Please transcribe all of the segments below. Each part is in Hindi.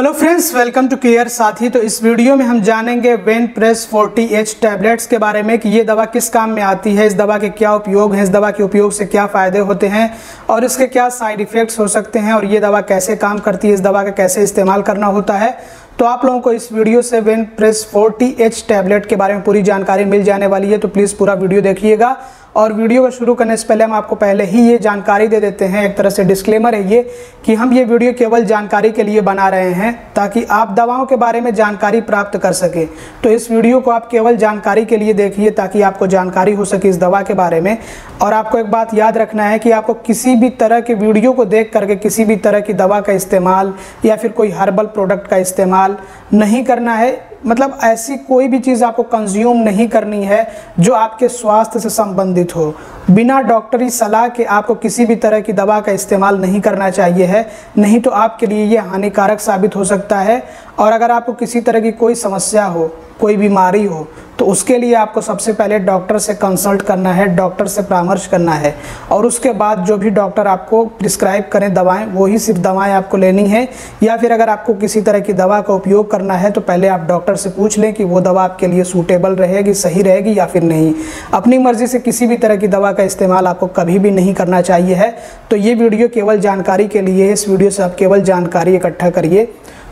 Hello friends, welcome to care Sathi. तो इस वीडियो में हम जानेंगे वेनप्रेस 40H टैबलेट्स के बारे में कि ये दवा किस काम में आती है, इस दवा के क्या उपयोग हैं, इस दवा के उपयोग से क्या फ़ायदे होते हैं और इसके क्या साइड इफ़ेक्ट्स हो सकते हैं और ये दवा कैसे काम करती है, इस दवा का कैसे इस्तेमाल करना होता है। तो आप लोगों को इस वीडियो से वेनप्रेस 40H टैबलेट के बारे में पूरी जानकारी मिल जाने वाली है, तो प्लीज़ पूरा वीडियो देखिएगा। और वीडियो को शुरू करने से पहले हम आपको पहले ही ये जानकारी दे देते हैं, एक तरह से डिस्क्लेमर है ये कि हम ये वीडियो केवल जानकारी के लिए बना रहे हैं ताकि आप दवाओं के बारे में जानकारी प्राप्त कर सकें। तो इस वीडियो को आप केवल जानकारी के लिए देखिए ताकि आपको जानकारी हो सके इस दवा के बारे में। और आपको एक बात याद रखना है कि आपको किसी भी तरह के वीडियो को देख करके किसी भी तरह की दवा का इस्तेमाल या फिर कोई हर्बल प्रोडक्ट का इस्तेमाल नहीं करना है। मतलब ऐसी कोई भी चीज़ आपको कंज्यूम नहीं करनी है जो आपके स्वास्थ्य से संबंधित हो। बिना डॉक्टरी सलाह के आपको किसी भी तरह की दवा का इस्तेमाल नहीं करना चाहिए है, नहीं तो आपके लिए ये हानिकारक साबित हो सकता है। और अगर आपको किसी तरह की कोई समस्या हो, कोई बीमारी हो, तो उसके लिए आपको सबसे पहले डॉक्टर से कंसल्ट करना है, डॉक्टर से परामर्श करना है और उसके बाद जो भी डॉक्टर आपको प्रिस्क्राइब करें दवाएं, वही सिर्फ दवाएं आपको लेनी है। या फिर अगर आपको किसी तरह की दवा का उपयोग करना है तो पहले आप डॉक्टर से पूछ लें कि वो दवा आपके लिए सूटेबल रहेगी, सही रहेगी या फिर नहीं। अपनी मर्जी से किसी भी तरह की दवा का इस्तेमाल आपको कभी भी नहीं करना चाहिए है। तो ये वीडियो केवल जानकारी के लिए है, इस वीडियो से आप केवल जानकारी इकट्ठा करिए।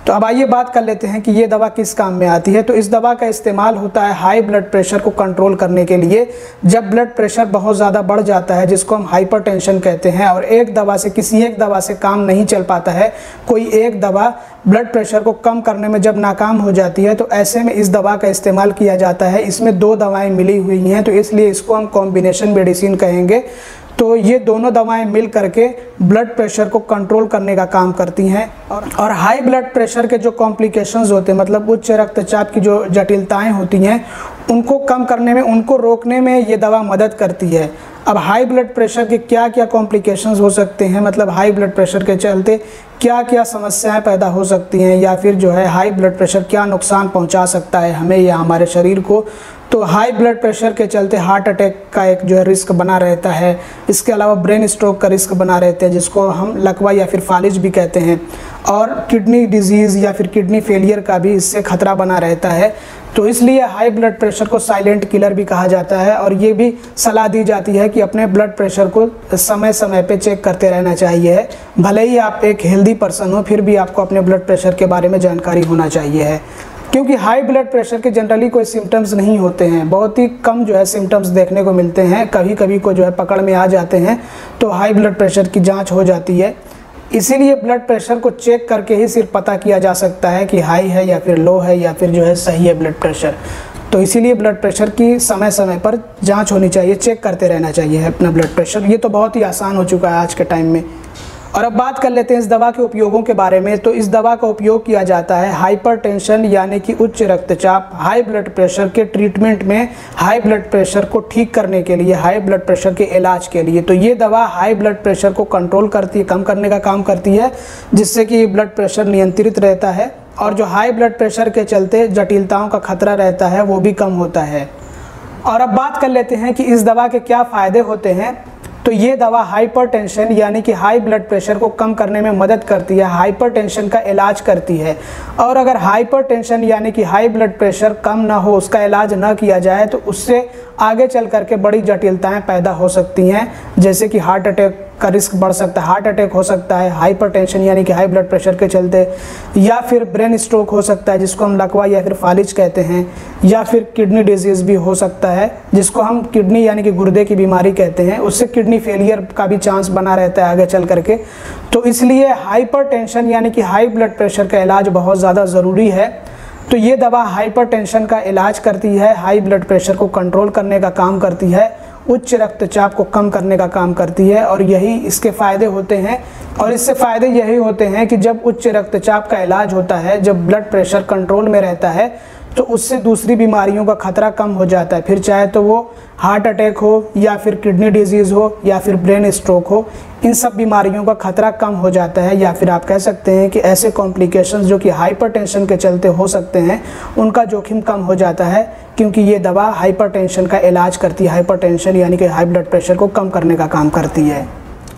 तो अब आइए बात कर लेते हैं कि ये दवा किस काम में आती है। तो इस दवा का इस्तेमाल होता है हाई ब्लड प्रेशर को कंट्रोल करने के लिए। जब ब्लड प्रेशर बहुत ज़्यादा बढ़ जाता है, जिसको हम हाइपरटेंशन कहते हैं, और एक दवा से किसी एक दवा से काम नहीं चल पाता है, कोई एक दवा ब्लड प्रेशर को कम करने में जब नाकाम हो जाती है, तो ऐसे में इस दवा का इस्तेमाल किया जाता है। इसमें दो दवाएँ मिली हुई हैं, तो इसलिए इसको हम कॉम्बिनेशन मेडिसिन कहेंगे। तो ये दोनों दवाएं मिल करके ब्लड प्रेशर को कंट्रोल करने का काम करती हैं। और हाई ब्लड प्रेशर के जो कॉम्प्लिकेशंस होते हैं, मतलब उच्च रक्तचाप की जो जटिलताएं होती हैं, उनको कम करने में, उनको रोकने में ये दवा मदद करती है। अब हाई ब्लड प्रेशर के क्या क्या कॉम्प्लिकेशंस हो सकते हैं, मतलब हाई ब्लड प्रेशर के चलते क्या क्या समस्याएं पैदा हो सकती हैं, या फिर जो है हाई ब्लड प्रेशर क्या नुकसान पहुंचा सकता है हमें या हमारे शरीर को। तो हाई ब्लड प्रेशर के चलते हार्ट अटैक का एक जो है रिस्क बना रहता है। इसके अलावा ब्रेन स्ट्रोक का रिस्क बना रहता है, जिसको हम लकवा या फिर फालिज भी कहते हैं। और किडनी डिजीज़ या फिर किडनी फेलियर का भी इससे खतरा बना रहता है। तो इसलिए हाई ब्लड प्रेशर को साइलेंट किलर भी कहा जाता है। और ये भी सलाह दी जाती है कि अपने ब्लड प्रेशर को समय समय पे चेक करते रहना चाहिए। भले ही आप एक हेल्दी पर्सन हो, फिर भी आपको अपने ब्लड प्रेशर के बारे में जानकारी होना चाहिए है, क्योंकि हाई ब्लड प्रेशर के जनरली कोई सिम्टम्स नहीं होते हैं। बहुत ही कम जो है सिम्टम्स देखने को मिलते हैं, कभी कभी को जो है पकड़ में आ जाते हैं, तो हाई ब्लड प्रेशर की जांच हो जाती है। इसीलिए ब्लड प्रेशर को चेक करके ही सिर्फ पता किया जा सकता है कि हाई है या फिर लो है या फिर जो है सही है ब्लड प्रेशर। तो इसीलिए ब्लड प्रेशर की समय समय पर जांच होनी चाहिए, चेक करते रहना चाहिए अपना ब्लड प्रेशर। ये तो बहुत ही आसान हो चुका है आज के टाइम में। और अब बात कर लेते हैं इस दवा के उपयोगों के बारे में। तो इस दवा का उपयोग किया जाता है हाइपरटेंशन यानी कि उच्च रक्तचाप, हाई ब्लड प्रेशर के ट्रीटमेंट में, हाई ब्लड प्रेशर को ठीक करने के लिए, हाई ब्लड प्रेशर के इलाज के लिए। तो ये दवा हाई ब्लड प्रेशर को कंट्रोल करती है, कम करने का काम करती है, जिससे कि ब्लड प्रेशर नियंत्रित रहता है और जो हाई ब्लड प्रेशर के चलते जटिलताओं का खतरा रहता है वो भी कम होता है। और अब बात कर लेते हैं कि इस दवा के क्या फ़ायदे होते हैं। तो ये दवा हाइपरटेंशन यानी कि हाई ब्लड प्रेशर को कम करने में मदद करती है, हाइपरटेंशन का इलाज करती है। और अगर हाइपरटेंशन यानी कि हाई ब्लड प्रेशर कम ना हो, उसका इलाज ना किया जाए, तो उससे आगे चल करके बड़ी जटिलताएं पैदा हो सकती हैं, जैसे कि हार्ट अटैक का रिस्क बढ़ सकता है, हार्ट अटैक हो सकता है हाइपरटेंशन यानी कि हाई ब्लड प्रेशर के चलते, या फिर ब्रेन स्ट्रोक हो सकता है जिसको हम लकवा या फिर फालिज कहते हैं, या फिर किडनी डिजीज़ भी हो सकता है जिसको हम किडनी यानी कि गुर्दे की बीमारी कहते हैं। उससे किडनी फेलियर का भी चांस बना रहता है आगे चल करके। तो इसलिए हाइपरटेंशन यानी कि हाई ब्लड प्रेशर का इलाज बहुत ज़्यादा ज़रूरी है। तो ये दवा हाइपरटेंशन का इलाज करती है, हाई ब्लड प्रेशर को कंट्रोल करने का काम करती है, उच्च रक्तचाप को कम करने का काम करती है। और यही इसके फ़ायदे होते हैं। और इससे फ़ायदे यही होते हैं कि जब उच्च रक्तचाप का इलाज होता है, जब ब्लड प्रेशर कंट्रोल में रहता है, तो उससे दूसरी बीमारियों का खतरा कम हो जाता है। फिर चाहे तो वो हार्ट अटैक हो या फिर किडनी डिजीज़ हो या फिर ब्रेन स्ट्रोक हो, इन सब बीमारियों का खतरा कम हो जाता है। या फिर आप कह सकते हैं कि ऐसे कॉम्प्लिकेशंस जो कि हाइपरटेंशन के चलते हो सकते हैं, उनका जोखिम कम हो जाता है, क्योंकि ये दवा हाइपरटेंशन का इलाज करती है। हाइपरटेंशन यानी कि हाई ब्लड प्रेशर को कम करने का काम करती है।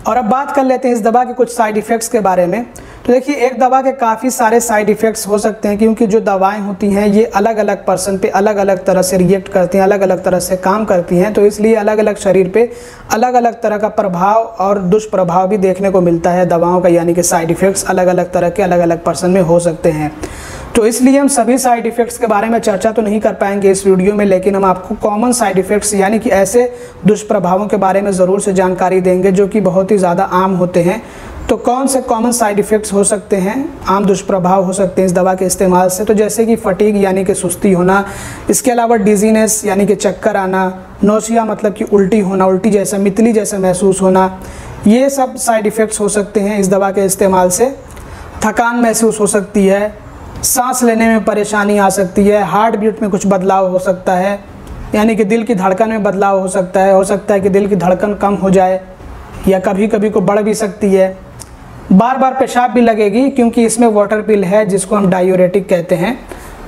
और अब बात कर लेते हैं इस दवा के कुछ साइड इफ़ेक्ट्स के बारे में। तो देखिए, एक दवा के काफ़ी सारे साइड इफ़ेक्ट्स हो सकते हैं, क्योंकि जो दवाएं होती हैं ये अलग अलग पर्सन पे अलग अलग तरह से रिएक्ट करती हैं, अलग अलग तरह से काम करती हैं। तो इसलिए अलग अलग शरीर पे अलग अलग तरह का प्रभाव और दुष्प्रभाव भी देखने को मिलता है दवाओं का, यानी कि साइड इफ़ेक्ट्स अलग अलग तरह के अलग अलग पर्सन में हो सकते हैं। तो इसलिए हम सभी साइड इफ़ेक्ट्स के बारे में चर्चा तो नहीं कर पाएंगे इस वीडियो में, लेकिन हम आपको कॉमन साइड इफ़ेक्ट्स यानी कि ऐसे दुष्प्रभावों के बारे में ज़रूर से जानकारी देंगे जो कि बहुत ही ज़्यादा आम होते हैं। तो कौन से कॉमन साइड इफ़ेक्ट्स हो सकते हैं, आम दुष्प्रभाव हो सकते हैं इस दवा के इस्तेमाल से? तो जैसे कि फटीग यानी कि सुस्ती होना, इसके अलावा डिजीनेस यानी कि चक्कर आना, नोशिया मतलब कि उल्टी होना, उल्टी जैसा मितली जैसा महसूस होना, ये सब साइड इफ़ेक्ट्स हो सकते हैं इस दवा के इस्तेमाल से। थकान महसूस हो सकती है, सांस लेने में परेशानी आ सकती है, हार्ट बीट में कुछ बदलाव हो सकता है, यानी कि दिल की धड़कन में बदलाव हो सकता है कि दिल की धड़कन कम हो जाए या कभी कभी को बढ़ भी सकती है। बार बार पेशाब भी लगेगी, क्योंकि इसमें वाटर पिल है जिसको हम डायूरेटिक कहते हैं,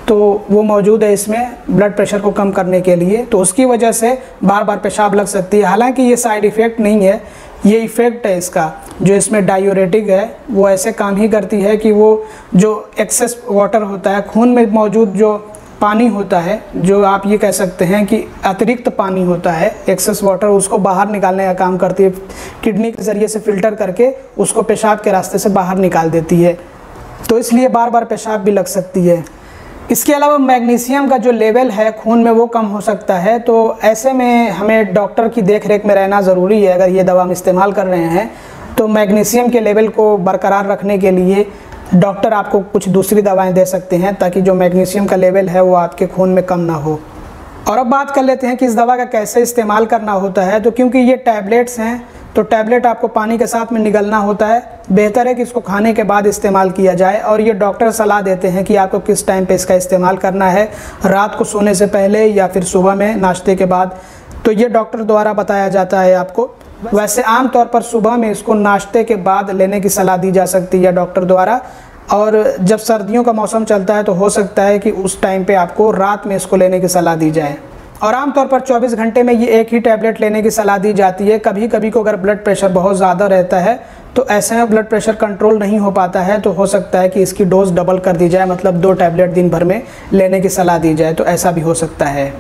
तो वो मौजूद है इसमें ब्लड प्रेशर को कम करने के लिए, तो उसकी वजह से बार बार पेशाब लग सकती है। हालांकि ये साइड इफ़ेक्ट नहीं है, ये इफ़ेक्ट है इसका। जो इसमें डायूरेटिक है वो ऐसे काम ही करती है कि वो जो एक्सेस वाटर होता है, खून में मौजूद जो पानी होता है, जो आप ये कह सकते हैं कि अतिरिक्त पानी होता है, एक्सेस वाटर, उसको बाहर निकालने का काम करती है। किडनी के ज़रिए से फ़िल्टर करके उसको पेशाब के रास्ते से बाहर निकाल देती है, तो इसलिए बार बार पेशाब भी लग सकती है। इसके अलावा मैग्नीशियम का जो लेवल है खून में वो कम हो सकता है, तो ऐसे में हमें डॉक्टर की देख रेख में रहना ज़रूरी है। अगर ये दवा हम इस्तेमाल कर रहे हैं तो मैग्नीशियम के लेवल को बरकरार रखने के लिए डॉक्टर आपको कुछ दूसरी दवाएं दे सकते हैं, ताकि जो मैग्नीशियम का लेवल है वो आपके खून में कम ना हो। और अब बात कर लेते हैं कि इस दवा का कैसे इस्तेमाल करना होता है। तो क्योंकि ये टैबलेट्स हैं, तो टैबलेट आपको पानी के साथ में निगलना होता है। बेहतर है कि इसको खाने के बाद इस्तेमाल किया जाए, और ये डॉक्टर सलाह देते हैं कि आपको किस टाइम पे इसका इस्तेमाल करना है, रात को सोने से पहले या फिर सुबह में नाश्ते के बाद। तो ये डॉक्टर द्वारा बताया जाता है आपको। वैसे आम तौर पर सुबह में इसको नाश्ते के बाद लेने की सलाह दी जा सकती है डॉक्टर द्वारा, और जब सर्दियों का मौसम चलता है तो हो सकता है कि उस टाइम पे आपको रात में इसको लेने की सलाह दी जाए। और आमतौर पर 24 घंटे में ये एक ही टैबलेट लेने की सलाह दी जाती है। कभी कभी को अगर ब्लड प्रेशर बहुत ज़्यादा रहता है तो ऐसे में ब्लड प्रेशर कंट्रोल नहीं हो पाता है, तो हो सकता है कि इसकी डोज डबल कर दी जाए, मतलब 2 टैबलेट दिन भर में लेने की सलाह दी जाए, तो ऐसा भी हो सकता है।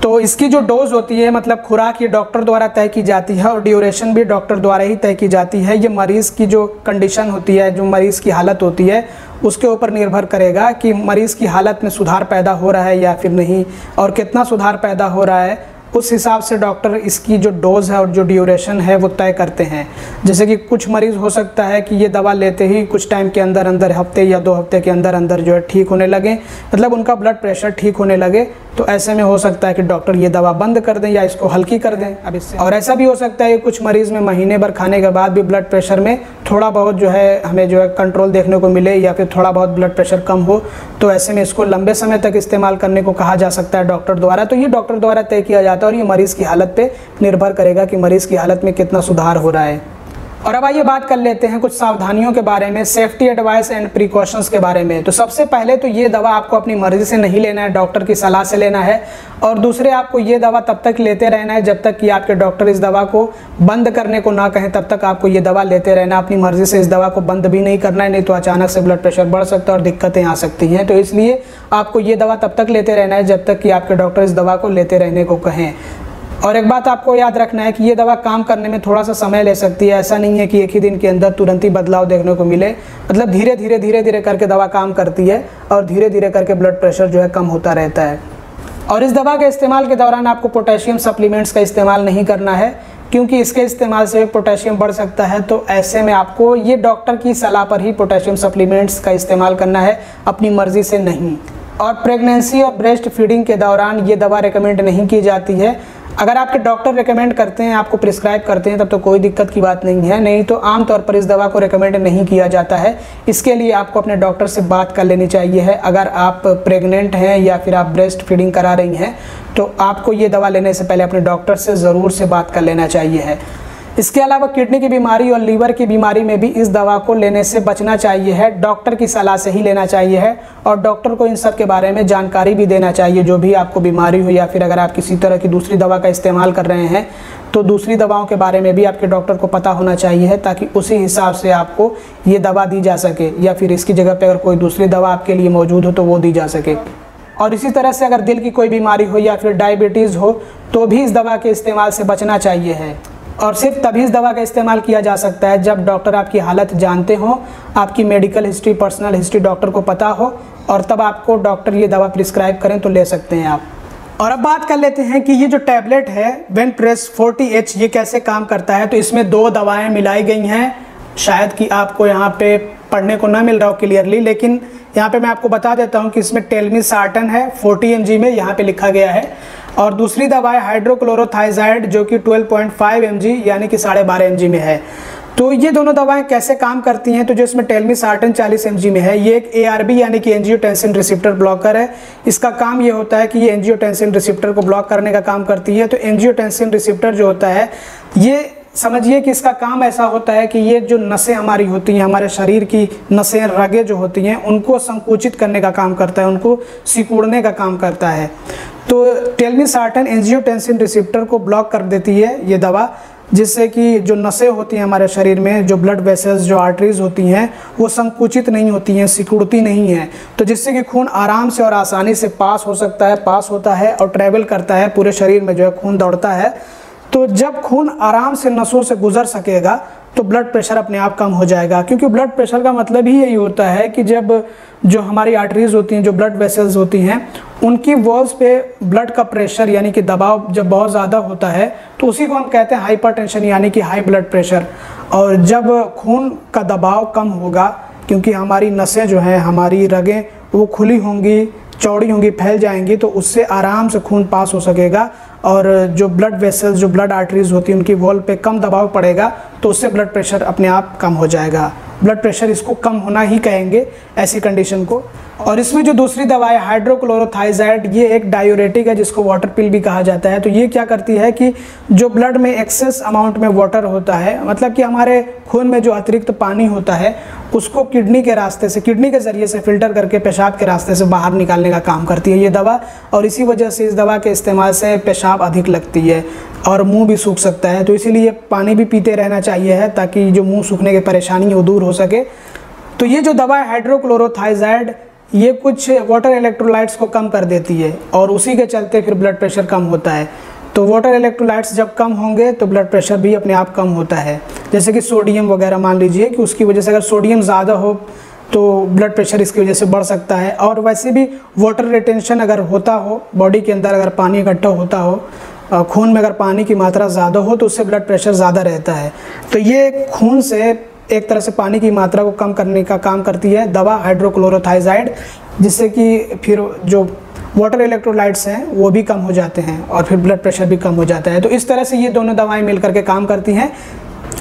तो इसकी जो डोज होती है, मतलब खुराक, ये डॉक्टर द्वारा तय की जाती है, और ड्यूरेशन भी डॉक्टर द्वारा ही तय की जाती है। ये मरीज़ की जो कंडीशन होती है, जो मरीज़ की हालत होती है, उसके ऊपर निर्भर करेगा कि मरीज़ की हालत में सुधार पैदा हो रहा है या फिर नहीं, और कितना सुधार पैदा हो रहा है, उस हिसाब से डॉक्टर इसकी जो डोज़ है और जो ड्यूरेशन है वो तय करते हैं। जैसे कि कुछ मरीज़ हो सकता है कि ये दवा लेते ही कुछ टाइम के अंदर अंदर, हफ्ते या 2 हफ्ते के अंदर अंदर जो है ठीक होने लगे, मतलब उनका ब्लड प्रेशर ठीक होने लगे, तो ऐसे में हो सकता है कि डॉक्टर ये दवा बंद कर दें या इसको हल्की कर दें अब इससे। और ऐसा भी हो सकता है कि कुछ मरीज़ में महीने भर खाने के बाद भी ब्लड प्रेशर में थोड़ा बहुत जो है हमें जो है कंट्रोल देखने को मिले, या फिर थोड़ा बहुत ब्लड प्रेशर कम हो, तो ऐसे में इसको लंबे समय तक इस्तेमाल करने को कहा जा सकता है डॉक्टर द्वारा। तो ये डॉक्टर द्वारा तय किया जाता है, और ये मरीज़ की हालत पे निर्भर करेगा कि मरीज़ की हालत में कितना सुधार हो रहा है। और अब आइए बात कर लेते हैं कुछ सावधानियों के बारे में, सेफ्टी एडवाइस एंड प्रिकॉशंस के बारे में। तो सबसे पहले तो ये दवा आपको अपनी मर्जी से नहीं लेना है, डॉक्टर की सलाह से लेना है। और दूसरे, आपको ये दवा तब तक लेते रहना है जब तक कि आपके डॉक्टर इस दवा को बंद करने को ना कहें, तब तक आपको ये दवा लेते रहना। अपनी मर्जी से इस दवा को बंद भी नहीं करना है, नहीं तो अचानक से ब्लड प्रेशर बढ़ सकता है और दिक्कतें आ सकती हैं। तो इसलिए आपको ये दवा तब तक लेते रहना है जब तक कि आपके डॉक्टर इस दवा को लेते रहने को कहें। और एक बात आपको याद रखना है कि ये दवा काम करने में थोड़ा सा समय ले सकती है। ऐसा नहीं है कि एक ही दिन के अंदर तुरंत ही बदलाव देखने को मिले, मतलब धीरे धीरे करके दवा काम करती है, और धीरे धीरे करके ब्लड प्रेशर जो है कम होता रहता है। और इस दवा के इस्तेमाल के दौरान आपको पोटेशियम सप्लीमेंट्स का इस्तेमाल नहीं करना है, क्योंकि इसके इस्तेमाल से पोटेशियम बढ़ सकता है। तो ऐसे में आपको ये डॉक्टर की सलाह पर ही पोटेशियम सप्लीमेंट्स का इस्तेमाल करना है, अपनी मर्जी से नहीं। और प्रेगनेंसी और ब्रेस्ट फीडिंग के दौरान ये दवा रिकमेंड नहीं की जाती है। अगर आपके डॉक्टर रिकमेंड करते हैं, आपको प्रिस्क्राइब करते हैं, तब तो कोई दिक्कत की बात नहीं है, नहीं तो आमतौर पर इस दवा को रिकमेंड नहीं किया जाता है। इसके लिए आपको अपने डॉक्टर से बात कर लेनी चाहिए है। अगर आप प्रेग्नेंट हैं या फिर आप ब्रेस्ट फीडिंग करा रही हैं, तो आपको ये दवा लेने से पहले अपने डॉक्टर से ज़रूर से बात कर लेना चाहिए है। इसके अलावा किडनी की बीमारी और लीवर की बीमारी में भी इस दवा को लेने से बचना चाहिए है, डॉक्टर की सलाह से ही लेना चाहिए है और डॉक्टर को इन सब के बारे में जानकारी भी देना चाहिए। जो भी आपको बीमारी हो या फिर अगर आप किसी तरह की दूसरी दवा का इस्तेमाल कर रहे हैं तो दूसरी दवाओं के बारे में भी आपके डॉक्टर को पता होना चाहिए है, ताकि उसी हिसाब से आपको ये दवा दी जा सके या फिर इसकी जगह पर अगर कोई दूसरी दवा आपके लिए मौजूद हो तो वो दी जा सके। और इसी तरह से अगर दिल की कोई बीमारी हो या फिर डायबिटीज़ हो तो भी इस दवा के इस्तेमाल से बचना चाहिए है। और सिर्फ तभी इस दवा का इस्तेमाल किया जा सकता है जब डॉक्टर आपकी हालत जानते हों, आपकी medical history, personal history doctor को पता हो और तब आपको डॉक्टर ये दवा प्रिस्क्राइब करें तो ले सकते हैं आप। और अब बात कर लेते हैं कि ये जो टैबलेट है वेनप्रेस 40H ये कैसे काम करता है। तो इसमें 2 दवाएँ मिलाई गई हैं, शायद कि आपको यहाँ पे पढ़ने को ना मिल रहा हो क्लियरली, लेकिन यहाँ पे मैं आपको बता देता हूँ कि इसमें टेलमिसार्टन है 40 mg में, यहाँ पे लिखा गया है, और दूसरी दवा है हाइड्रोक्लोरोथाइजाइड जो कि 12.5 mg यानी कि 12.5 mg में है। तो ये दोनों दवाएं कैसे काम करती हैं, तो जो इसमें टेलमिसार्टन 40 mg में है ये एक ARB यानी कि एंजियोटेंसिन रिसेप्टर ब्लॉकर है। इसका काम ये होता है कि ये एंजियोटेंसिन रिसेप्टर को ब्लॉक करने का काम करती है। तो एंजियोटेंसिन रिसेप्टर जो होता है ये समझिए कि इसका काम ऐसा होता है कि ये जो नसें हमारी होती हैं, हमारे शरीर की नसें, रगें जो होती हैं उनको संकुचित करने का काम करता है, उनको सिकुड़ने का काम करता है। तो टेलमिसार्टन एंजियोटेंसिन रिसेप्टर को ब्लॉक कर देती है ये दवा, जिससे कि जो नसें होती हैं हमारे शरीर में, जो ब्लड वेसल्स, जो आर्टरीज होती हैं वो संकुचित नहीं होती हैं, सिकुड़ती नहीं हैं। तो जिससे कि खून आराम से और आसानी से पास होता है और ट्रैवल करता है, पूरे शरीर में जो है खून दौड़ता है। तो जब खून आराम से नसों से गुजर सकेगा तो ब्लड प्रेशर अपने आप कम हो जाएगा, क्योंकि ब्लड प्रेशर का मतलब ही यही होता है कि जब जो हमारी आर्टरीज होती हैं, जो ब्लड वेसल्स होती हैं, उनकी वॉल्स पे ब्लड का प्रेशर यानी कि दबाव जब बहुत ज़्यादा होता है तो उसी को हम कहते हैं हाइपरटेंशन यानी कि हाई ब्लड प्रेशर। और जब खून का दबाव कम होगा, क्योंकि हमारी नसें जो हैं, हमारी रगें वो खुली होंगी, चौड़ी होंगी, फैल जाएंगी, तो उससे आराम से खून पास हो सकेगा और जो ब्लड वेसल्स, जो ब्लड आर्टरीज होती हैं उनकी वॉल पे कम दबाव पड़ेगा, तो उससे ब्लड प्रेशर अपने आप कम हो जाएगा। ब्लड प्रेशर इसको कम होना ही कहेंगे ऐसी कंडीशन को। और इसमें जो दूसरी दवा है हाइड्रोक्लोरोथाइजाइड, ये एक डायूरेटिक है जिसको वाटर पिल भी कहा जाता है। तो ये क्या करती है कि जो ब्लड में एक्सेस अमाउंट में वाटर होता है, मतलब कि हमारे खून में जो अतिरिक्त पानी होता है उसको किडनी के रास्ते से, किडनी के ज़रिए से फिल्टर करके पेशाब के रास्ते से बाहर निकालने का काम करती है ये दवा। और इसी वजह से इस दवा के इस्तेमाल से पेशाब अधिक लगती है और मुंह भी सूख सकता है। तो इसीलिए पानी भी पीते रहना चाहिए है ताकि जो मुंह सूखने की परेशानी है वो दूर हो सके। तो ये जो दवा है हाइड्रोक्लोरोथाइजाइड ये कुछ वाटर इलेक्ट्रोलाइट्स को कम कर देती है और उसी के चलते फिर ब्लड प्रेशर कम होता है। तो वाटर इलेक्ट्रोलाइट्स जब कम होंगे तो ब्लड प्रेशर भी अपने आप कम होता है। जैसे कि सोडियम वगैरह, मान लीजिए कि उसकी वजह से अगर सोडियम ज़्यादा हो तो ब्लड प्रेशर इसकी वजह से बढ़ सकता है। और वैसे भी वाटर रिटेंशन अगर होता हो, बॉडी के अंदर अगर पानी इकट्ठा होता हो, खून में अगर पानी की मात्रा ज़्यादा हो तो उससे ब्लड प्रेशर ज़्यादा रहता है। तो ये खून से एक तरह से पानी की मात्रा को कम करने का काम करती है दवा हाइड्रोक्लोरोथाइजाइड, जिससे कि फिर जो वाटर इलेक्ट्रोलाइट्स हैं वो भी कम हो जाते हैं और फिर ब्लड प्रेशर भी कम हो जाता है। तो इस तरह से ये दोनों दवाएं मिलकर के काम करती हैं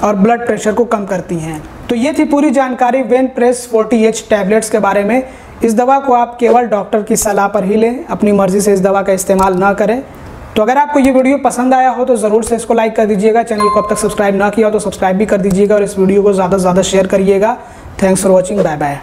और ब्लड प्रेशर को कम करती हैं। तो ये थी पूरी जानकारी वेनप्रेस 40H टैबलेट्स के बारे में। इस दवा को आप केवल डॉक्टर की सलाह पर ही लें, अपनी मर्ज़ी से इस दवा का इस्तेमाल ना करें। तो अगर आपको ये वीडियो पसंद आया हो तो ज़रूर से इसको लाइक कर दीजिएगा। चैनल को अब तक सब्सक्राइब ना किया हो तो सब्सक्राइब भी कर दीजिएगा और इस वीडियो को ज़्यादा से ज़्यादा शेयर करिएगा। Thanks for watching, bye bye.